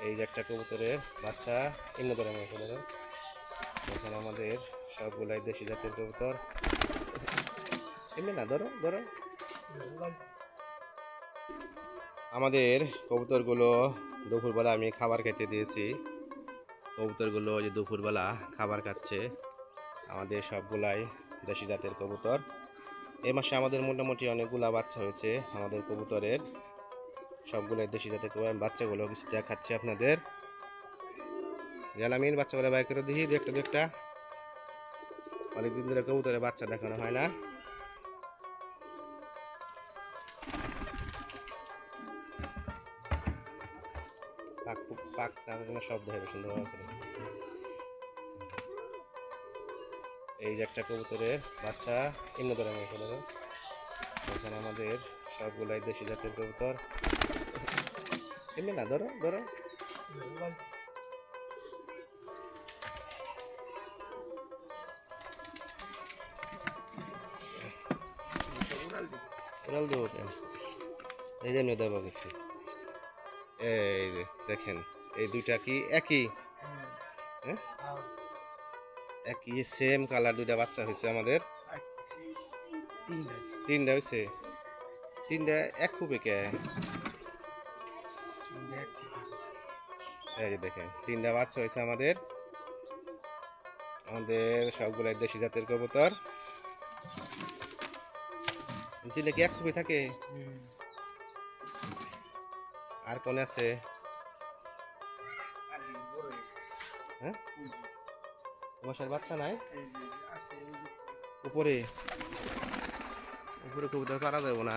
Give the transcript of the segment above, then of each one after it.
এই যে একটা কবুতরের বাচ্চা এমনি ধরে এখানে আমাদের সবগুলাই দেশি জাতের কবুতর। এমনি না, ধরো ধরো। আমাদের কবুতরগুলো দুপুরবেলা আমি খাবার খেতে দিয়েছি। কবুতরগুলো যে দুপুরবেলা খাবার খাচ্ছে। আমাদের সবগুলাই দেশি জাতের কবুতর। এই মাসে আমাদের মোটামুটি অনেকগুলা বাচ্চা হয়েছে আমাদের কবুতরের। সবগুলাই দেশি জাতের কবুতর। বাচ্চাগুলো কিছু দেখাচ্ছি আপনাদের। গ্যালামিন বাচ্চাগুলো বাই করে দেখি দু একটা। অনেকদিন ধরে কবুতরের বাচ্চা দেখানো হয় না। পাক পাক না শব্দ হবে সুন্দর করে। এই যে একটা কবুতরের বাচ্চা এমনি ধরে এখানে আমাদের সবগুলাই দেশি জাতের কবুতর। এমনি না, ধরো ধরো। উড়াল দেবো কেন? এই যে মেয়ে দেবো কিছু। এই যে দেখেন, এই দুইটা কি একই? হ্যাঁ, একই সেম কালার। দুইটা বাচ্চা হয়েছে আমাদের। তিনটা হয়েছে। তিনটা এক খুবই কে? এই যে দেখেন, তিনটা বাচ্চা হয়েছে আমাদের। আমাদের সবগুলাই দেশি জাতের কবুতর। চিলে কি এক খুবই থাকে? আর কোন আছে? হ্যাঁ, তোমার বাচ্চা নাই? উপরে উপরে কবুতর পারা যাবো না।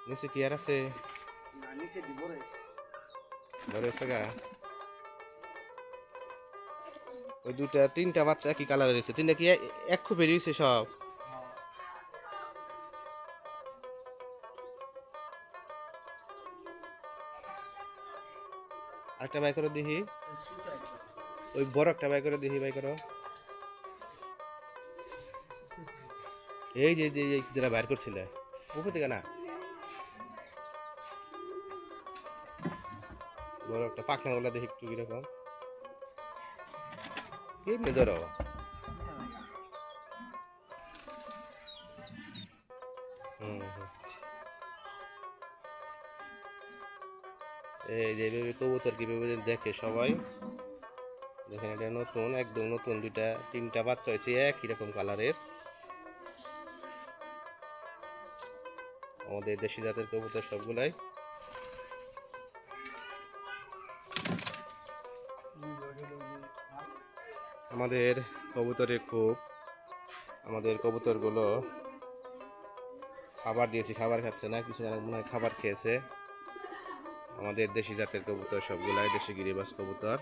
নিচে কি আর আছে? গা ওই দুটা তিনটা বাচ্চা একই কালারের রয়েছে। তিনটা কি এক খুব বেরিয়েছে সব? আরেকটা বাই করো দেখি। ওই বড় একটা বাই করে দেখি, বাই করো। এই যে যেটা বাইর করছিলে উপর থেকে না, বড় একটা পাখনা গুলা দেখি একটু কিরকম। এমনি ধরো। এই যে কবুতর কিভাবে দেখে সবাই দেখেন। এটা নতুন, একদম নতুন। দুইটা তিনটা বাচ্চা হয়েছে একই রকম কালারের। আমাদের দেশি জাতের কবুতর সবগুলাই। আমাদের কবুতরের খুব, আমাদের কবুতরগুলো খাবার দিয়েছি, খাবার খাচ্ছে না। কিছু মনে হয় খাবার খেয়েছে। আমাদের দেশি জাতের কবুতর সবগুলাই দেশি গিরিবাজ কবুতর।